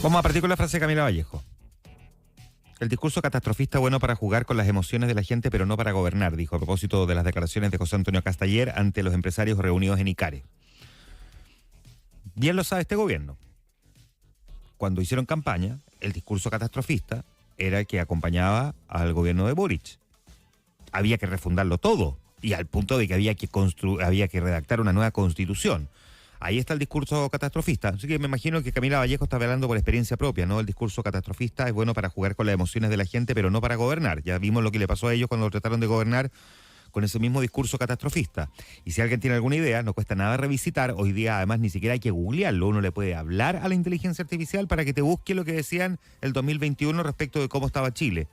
Vamos a partir con la frase de Camila Vallejo. El discurso catastrofista bueno para jugar con las emociones de la gente, pero no para gobernar, dijo a propósito de las declaraciones de José Antonio Kast ayer ante los empresarios reunidos en Icare. Bien lo sabe este gobierno. Cuando hicieron campaña, el discurso catastrofista era el que acompañaba al gobierno de Boric. Había que refundarlo todo, y al punto de que había que redactar una nueva constitución. Ahí está el discurso catastrofista. Así que me imagino que Camila Vallejo está hablando por experiencia propia, ¿no? El discurso catastrofista es bueno para jugar con las emociones de la gente, pero no para gobernar. Ya vimos lo que le pasó a ellos cuando trataron de gobernar con ese mismo discurso catastrofista. Y si alguien tiene alguna idea, no cuesta nada revisitar. Hoy día, además, ni siquiera hay que googlearlo. Uno le puede hablar a la inteligencia artificial para que te busque lo que decían el 2021 respecto de cómo estaba Chile.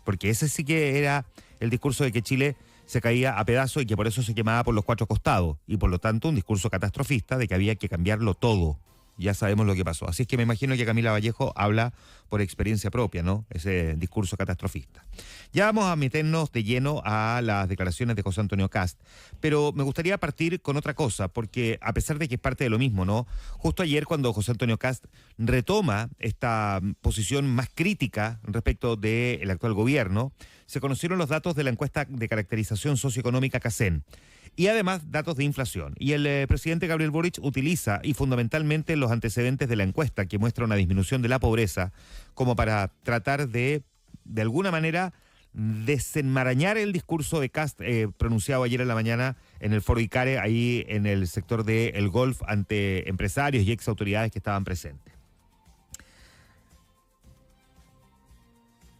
Porque ese sí que era el discurso de que Chile se caía a pedazos y que por eso se quemaba por los cuatro costados. Y por lo tanto, un discurso catastrofista de que había que cambiarlo todo. Ya sabemos lo que pasó. Así es que me imagino que Camila Vallejo habla por experiencia propia, ¿no? Ese discurso catastrofista. Ya vamos a meternos de lleno a las declaraciones de José Antonio Kast, pero me gustaría partir con otra cosa, porque a pesar de que es parte de lo mismo, ¿no? Justo ayer cuando José Antonio Kast retoma esta posición más crítica respecto del actual gobierno, se conocieron los datos de la encuesta de caracterización socioeconómica CACEN. Y además datos de inflación. Y el presidente Gabriel Boric utiliza y fundamentalmente los antecedentes de la encuesta que muestra una disminución de la pobreza como para tratar de alguna manera, desenmarañar el discurso de Kast pronunciado ayer en la mañana en el foro Icare, ahí en el sector del golf, ante empresarios y ex autoridades que estaban presentes.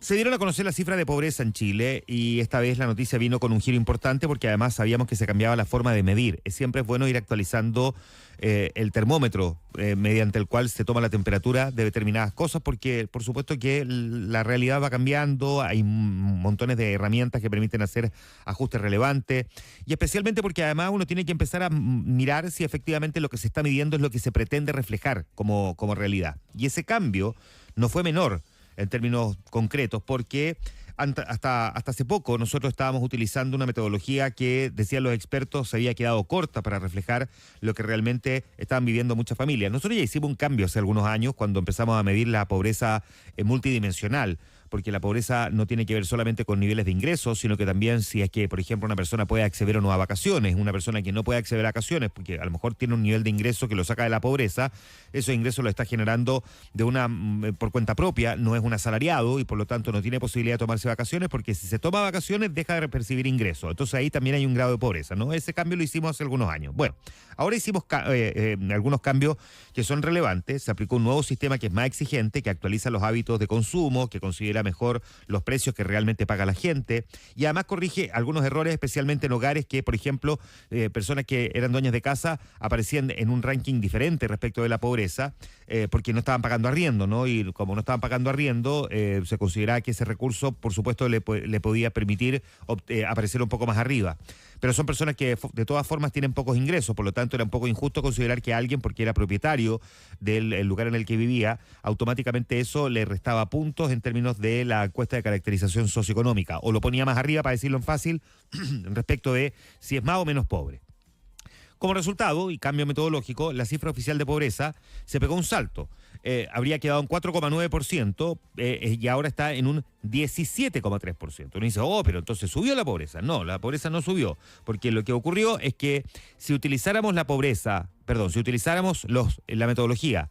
Se dieron a conocer la cifra de pobreza en Chile y esta vez la noticia vino con un giro importante porque además sabíamos que se cambiaba la forma de medir. Siempre es bueno ir actualizando el termómetro mediante el cual se toma la temperatura de determinadas cosas porque por supuesto que la realidad va cambiando, hay montones de herramientas que permiten hacer ajustes relevantes y especialmente porque además uno tiene que empezar a mirar si efectivamente lo que se está midiendo es lo que se pretende reflejar como realidad. Y ese cambio no fue menor en términos concretos, porque hasta hace poco nosotros estábamos utilizando una metodología que, decían los expertos, se había quedado corta para reflejar lo que realmente estaban viviendo muchas familias. Nosotros ya hicimos un cambio hace algunos años cuando empezamos a medir la pobreza multidimensional, porque la pobreza no tiene que ver solamente con niveles de ingresos, sino que también si es que, por ejemplo, una persona puede acceder o no a vacaciones, una persona que no puede acceder a vacaciones, porque a lo mejor tiene un nivel de ingreso que lo saca de la pobreza, esos ingresos lo está generando por cuenta propia, no es un asalariado y por lo tanto no tiene posibilidad de tomarse vacaciones, porque si se toma vacaciones deja de percibir ingresos. Entonces ahí también hay un grado de pobreza, ¿no? Ese cambio lo hicimos hace algunos años. Bueno, ahora hicimos algunos cambios que son relevantes. Se aplicó un nuevo sistema que es más exigente, que actualiza los hábitos de consumo, que considera mejor los precios que realmente paga la gente y además corrige algunos errores, especialmente en hogares que, por ejemplo, personas que eran dueñas de casa aparecían en un ranking diferente respecto de la pobreza porque no estaban pagando arriendo, ¿no? Y como no estaban pagando arriendo, se consideraba que ese recurso, por supuesto, le podía permitir aparecer un poco más arriba. Pero son personas que de todas formas tienen pocos ingresos, por lo tanto era un poco injusto considerar que alguien, porque era propietario del lugar en el que vivía, automáticamente eso le restaba puntos en términos de la encuesta de caracterización socioeconómica, o lo ponía más arriba, para decirlo en fácil, respecto de si es más o menos pobre. Como resultado, y cambio metodológico, la cifra oficial de pobreza se pegó un salto. Habría quedado en 4,9% y ahora está en un 17,3%. Uno dice, pero entonces subió la pobreza. No, la pobreza no subió, porque lo que ocurrió es que si utilizáramos la metodología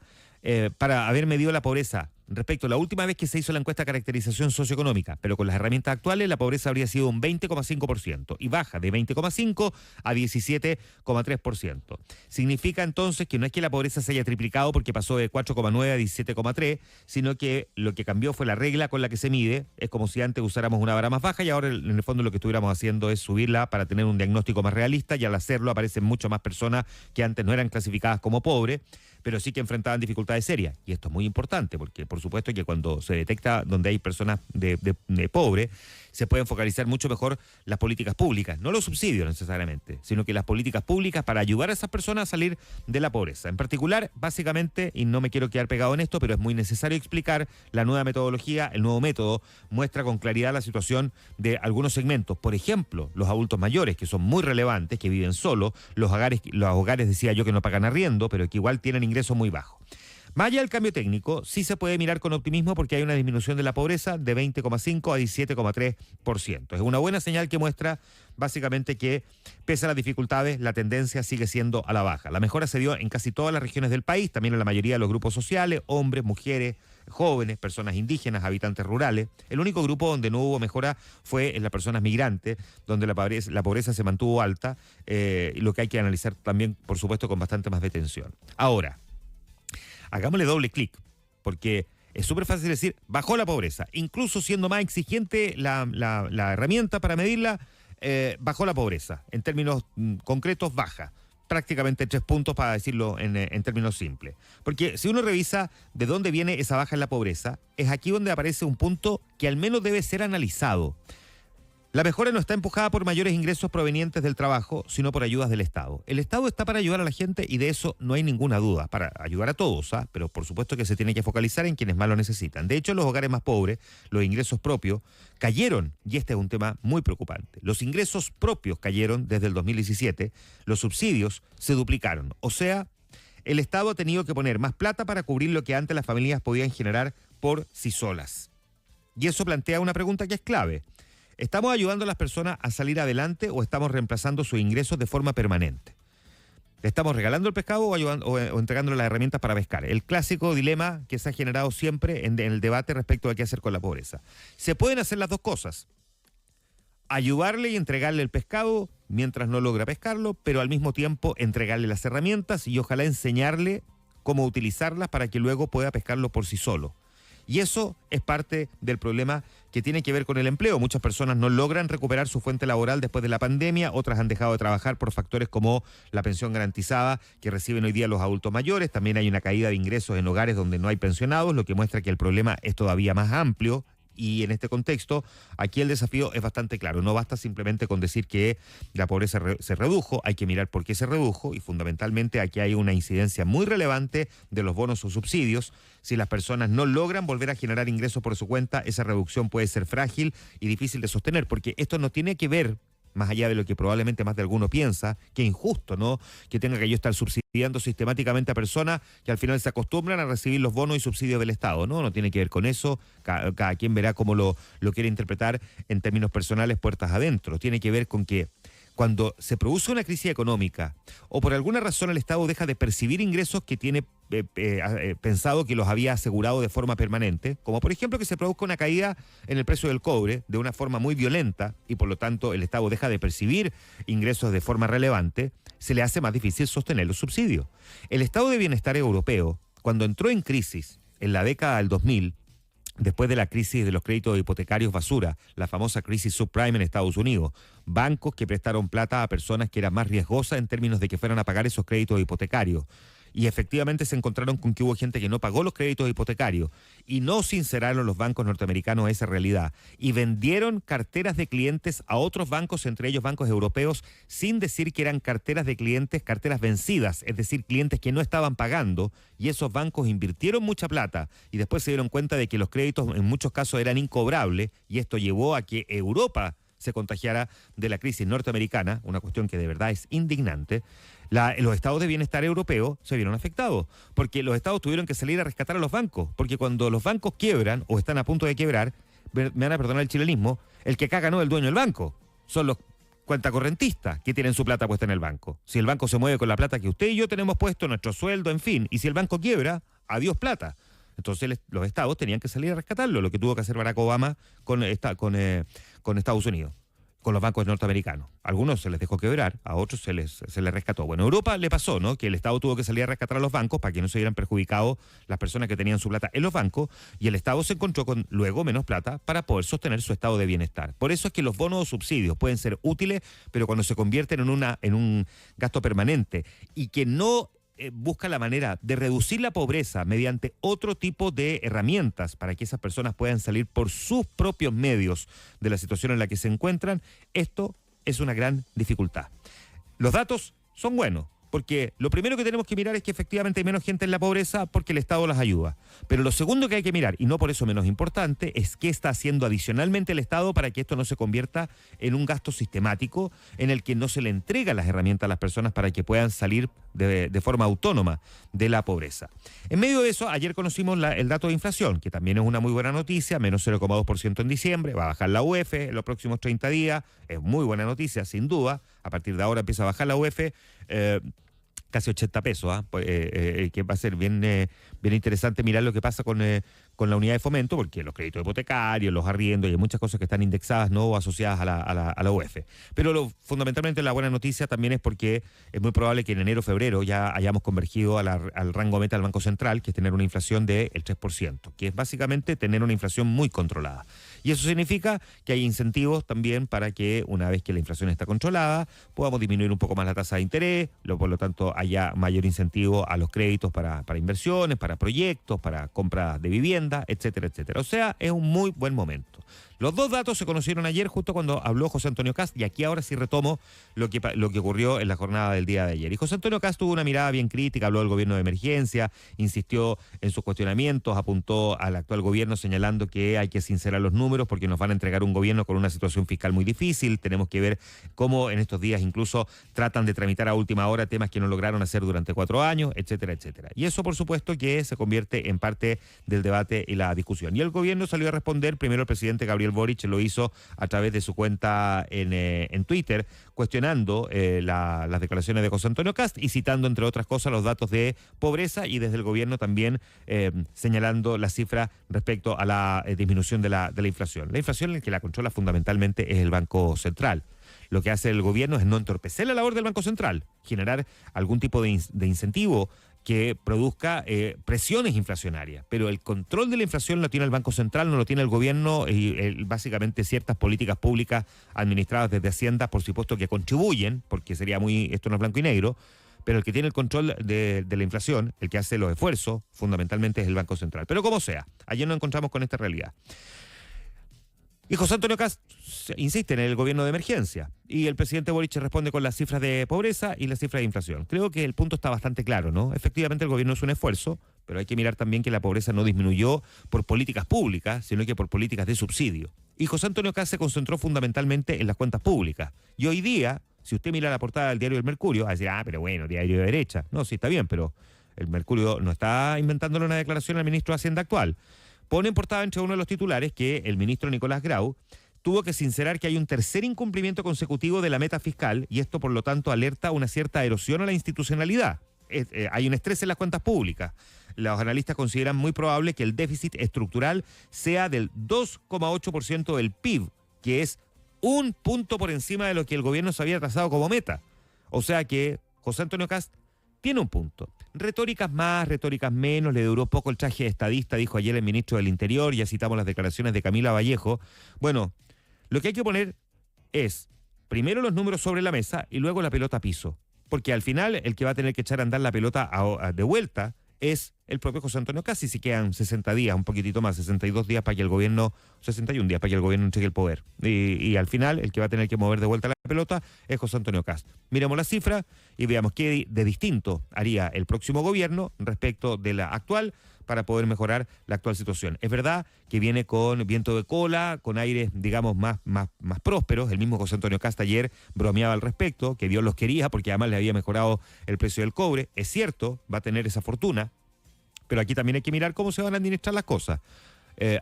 para haber medido la pobreza respecto a la última vez que se hizo la encuesta de caracterización socioeconómica, pero con las herramientas actuales, la pobreza habría sido un 20,5% y baja de 20,5% a 17,3%. Significa entonces que no es que la pobreza se haya triplicado porque pasó de 4,9 a 17,3, sino que lo que cambió fue la regla con la que se mide. Es como si antes usáramos una vara más baja y ahora en el fondo lo que estuviéramos haciendo es subirla para tener un diagnóstico más realista, y al hacerlo aparecen mucho más personas que antes no eran clasificadas como pobres, pero sí que enfrentaban dificultades serias. Y esto es muy importante porque, por supuesto, que cuando se detecta donde hay personas de pobres, se pueden focalizar mucho mejor las políticas públicas, no los subsidios necesariamente, sino que las políticas públicas para ayudar a esas personas a salir de la pobreza. En particular, básicamente, y no me quiero quedar pegado en esto, pero es muy necesario explicar, la nueva metodología, el nuevo método, muestra con claridad la situación de algunos segmentos. Por ejemplo, los adultos mayores, que son muy relevantes, que viven solos, los hogares, decía yo, que no pagan arriendo, pero que igual tienen ingresos muy bajos. Más allá del cambio técnico, sí se puede mirar con optimismo porque hay una disminución de la pobreza de 20,5 a 17,3%. Es una buena señal que muestra básicamente que, pese a las dificultades, la tendencia sigue siendo a la baja. La mejora se dio en casi todas las regiones del país, también en la mayoría de los grupos sociales, hombres, mujeres, jóvenes, personas indígenas, habitantes rurales. El único grupo donde no hubo mejora fue en las personas migrantes, donde la pobreza se mantuvo alta, lo que hay que analizar también, por supuesto, con bastante más detención. Ahora, hagámosle doble clic, porque es súper fácil decir, bajó la pobreza. Incluso siendo más exigente la herramienta para medirla, bajó la pobreza. En términos concretos, baja. Prácticamente 3 puntos para decirlo en términos simples. Porque si uno revisa de dónde viene esa baja en la pobreza, es aquí donde aparece un punto que al menos debe ser analizado. La mejora no está empujada por mayores ingresos provenientes del trabajo, sino por ayudas del Estado. El Estado está para ayudar a la gente y de eso no hay ninguna duda, para ayudar a todos, pero por supuesto que se tiene que focalizar en quienes más lo necesitan. De hecho, en los hogares más pobres, los ingresos propios cayeron, y este es un tema muy preocupante. Los ingresos propios cayeron desde el 2017, los subsidios se duplicaron. O sea, el Estado ha tenido que poner más plata para cubrir lo que antes las familias podían generar por sí solas. Y eso plantea una pregunta que es clave. ¿Estamos ayudando a las personas a salir adelante o estamos reemplazando sus ingresos de forma permanente? ¿Le estamos regalando el pescado o entregándole las herramientas para pescar? El clásico dilema que se ha generado siempre en el debate respecto a qué hacer con la pobreza. Se pueden hacer las dos cosas. Ayudarle y entregarle el pescado mientras no logra pescarlo, pero al mismo tiempo entregarle las herramientas y ojalá enseñarle cómo utilizarlas para que luego pueda pescarlo por sí solo. Y eso es parte del problema que tiene que ver con el empleo. Muchas personas no logran recuperar su fuente laboral después de la pandemia, otras han dejado de trabajar por factores como la pensión garantizada que reciben hoy día los adultos mayores. También hay una caída de ingresos en hogares donde no hay pensionados, lo que muestra que el problema es todavía más amplio. Y en este contexto, aquí el desafío es bastante claro. No basta simplemente con decir que la pobreza se redujo, hay que mirar por qué se redujo y fundamentalmente aquí hay una incidencia muy relevante de los bonos o subsidios. Si las personas no logran volver a generar ingresos por su cuenta, esa reducción puede ser frágil y difícil de sostener, porque esto no tiene que ver, más allá de lo que probablemente más de alguno piensa, que injusto, ¿no? Que tenga que yo estar subsidiando sistemáticamente a personas que al final se acostumbran a recibir los bonos y subsidios del Estado, ¿no? No tiene que ver con eso, cada quien verá cómo lo quiere interpretar en términos personales puertas adentro. Tiene que ver con que cuando se produce una crisis económica o por alguna razón el Estado deja de percibir ingresos que tiene pensado que los había asegurado de forma permanente, como por ejemplo que se produzca una caída en el precio del cobre de una forma muy violenta y por lo tanto el Estado deja de percibir ingresos de forma relevante, se le hace más difícil sostener los subsidios. El Estado de Bienestar Europeo, cuando entró en crisis en la década del 2000, después de la crisis de los créditos hipotecarios basura, la famosa crisis subprime en Estados Unidos, bancos que prestaron plata a personas que eran más riesgosas en términos de que fueran a pagar esos créditos hipotecarios. Y efectivamente se encontraron con que hubo gente que no pagó los créditos hipotecarios y no sinceraron los bancos norteamericanos esa realidad y vendieron carteras de clientes a otros bancos, entre ellos bancos europeos, sin decir que eran carteras de clientes, carteras vencidas, es decir, clientes que no estaban pagando, y esos bancos invirtieron mucha plata y después se dieron cuenta de que los créditos en muchos casos eran incobrables y esto llevó a que Europa se contagiara de la crisis norteamericana, una cuestión que de verdad es indignante. Los estados de bienestar europeos se vieron afectados, porque los estados tuvieron que salir a rescatar a los bancos, porque cuando los bancos quiebran o están a punto de quebrar, me van a perdonar el chilenismo, el que caga no es el dueño del banco, son los cuentacorrentistas que tienen su plata puesta en el banco. Si el banco se mueve con la plata que usted y yo tenemos puesto, nuestro sueldo, en fin, y si el banco quiebra, adiós plata. Entonces los estados tenían que salir a rescatarlo, lo que tuvo que hacer Barack Obama con Estados Unidos, con los bancos norteamericanos. A algunos se les dejó quebrar, a otros se les rescató. Bueno, a Europa le pasó, ¿no? Que el Estado tuvo que salir a rescatar a los bancos para que no se vieran perjudicados las personas que tenían su plata en los bancos, y el Estado se encontró con luego menos plata para poder sostener su estado de bienestar. Por eso es que los bonos o subsidios pueden ser útiles, pero cuando se convierten en un gasto permanente y que no busca la manera de reducir la pobreza mediante otro tipo de herramientas para que esas personas puedan salir por sus propios medios de la situación en la que se encuentran, esto es una gran dificultad. Los datos son buenos, porque lo primero que tenemos que mirar es que efectivamente hay menos gente en la pobreza porque el Estado las ayuda. Pero lo segundo que hay que mirar, y no por eso menos importante, es qué está haciendo adicionalmente el Estado para que esto no se convierta en un gasto sistemático en el que no se le entrega las herramientas a las personas para que puedan salir de forma autónoma de la pobreza. En medio de eso, ayer conocimos el dato de inflación, que también es una muy buena noticia, menos 0,2% en diciembre, va a bajar la UF en los próximos 30 días, es muy buena noticia, sin duda, a partir de ahora empieza a bajar la UF, casi 80 pesos, que va a ser bien interesante mirar lo que pasa con la unidad de fomento, porque los créditos hipotecarios, los arriendos, y hay muchas cosas que están indexadas, no asociadas a la UF. Pero fundamentalmente la buena noticia también es porque es muy probable que en enero o febrero ya hayamos convergido al rango meta del Banco Central, que es tener una inflación del 3%, que es básicamente tener una inflación muy controlada. Y eso significa que hay incentivos también para que una vez que la inflación está controlada, podamos disminuir un poco más la tasa de interés, por lo tanto haya mayor incentivo a los créditos para inversiones, para proyectos, para compras de vivienda, etcétera, etcétera. O sea, es un muy buen momento. Los dos datos se conocieron ayer justo cuando habló José Antonio Kast, y aquí ahora sí retomo lo que ocurrió en la jornada del día de ayer. Y José Antonio Kast tuvo una mirada bien crítica, habló del gobierno de emergencia, insistió en sus cuestionamientos, apuntó al actual gobierno señalando que hay que sincerar los números porque nos van a entregar un gobierno con una situación fiscal muy difícil. Tenemos que ver cómo en estos días incluso tratan de tramitar a última hora temas que no lograron hacer durante 4 años, etcétera, etcétera. Y eso, por supuesto, que se convierte en parte del debate y la discusión. Y el gobierno salió a responder, primero el presidente Gabriel Boric lo hizo a través de su cuenta en Twitter, cuestionando las declaraciones de José Antonio Kast y citando, entre otras cosas, los datos de pobreza, y desde el gobierno también señalando la cifra respecto a la disminución de la inflación. La inflación, el que la controla fundamentalmente es el Banco Central. Lo que hace el gobierno es no entorpecer la labor del Banco Central, generar algún tipo de incentivo que produzca presiones inflacionarias, pero el control de la inflación lo tiene el Banco Central, no lo tiene el gobierno, y básicamente ciertas políticas públicas administradas desde Hacienda, por supuesto que contribuyen, porque esto no es blanco y negro, pero el que tiene el control de la inflación, el que hace los esfuerzos, fundamentalmente es el Banco Central. Pero como sea, ayer nos encontramos con esta realidad. Y José Antonio Kast insiste en el gobierno de emergencia, y el presidente Boric responde con las cifras de pobreza y las cifras de inflación. Creo que el punto está bastante claro, ¿no? Efectivamente el gobierno es un esfuerzo, pero hay que mirar también que la pobreza no disminuyó por políticas públicas, sino que por políticas de subsidio. Y José Antonio Kast se concentró fundamentalmente en las cuentas públicas. Y hoy día, si usted mira la portada del diario El Mercurio, va a decir, pero bueno, diario de derecha. No, sí, está bien, pero el Mercurio no está inventándole una declaración al ministro de Hacienda actual. Pone en portada entre uno de los titulares que el ministro Nicolás Grau tuvo que sincerar que hay un tercer incumplimiento consecutivo de la meta fiscal, y esto por lo tanto alerta una cierta erosión a la institucionalidad. Hay un estrés en las cuentas públicas. Los analistas consideran muy probable que el déficit estructural sea del 2,8% del PIB, que es un punto por encima de lo que el gobierno se había trazado como meta. O sea que José Antonio Kast tiene un punto. Retóricas más, retóricas menos, le duró poco el traje de estadista, dijo ayer el ministro del Interior, ya citamos las declaraciones de Camila Vallejo. Bueno, lo que hay que poner es primero los números sobre la mesa y luego la pelota a piso, porque al final el que va a tener que echar a andar la pelota de vuelta es el propio José Antonio Kast, y si quedan 60 días, un poquitito más, 62 días para que el gobierno, 61 días para que el gobierno entregue el poder. Y al final el que va a tener que mover de vuelta la pelota es José Antonio Kast. Miremos la cifra y veamos qué de distinto haría el próximo gobierno respecto de la actual para poder mejorar la actual situación. Es verdad que viene con viento de cola, con aires, digamos, más prósperos. El mismo José Antonio Kast ayer bromeaba al respecto, que Dios los quería porque además le había mejorado el precio del cobre. Es cierto, va a tener esa fortuna, pero aquí también hay que mirar cómo se van a administrar las cosas.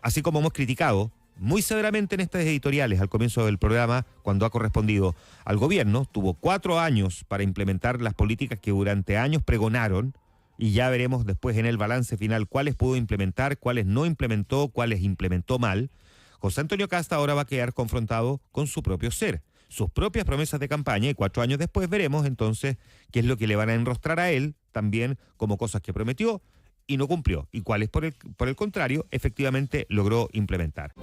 Así como hemos criticado muy severamente en estas editoriales al comienzo del programa, cuando ha correspondido al gobierno, tuvo 4 años para implementar las políticas que durante años pregonaron, y ya veremos después en el balance final cuáles pudo implementar, cuáles no implementó, cuáles implementó mal. José Antonio Kast ahora va a quedar confrontado con su propio ser, sus propias promesas de campaña, y 4 años después veremos entonces qué es lo que le van a enrostrar a él también como cosas que prometió y no cumplió, y cuáles por el contrario efectivamente logró implementar.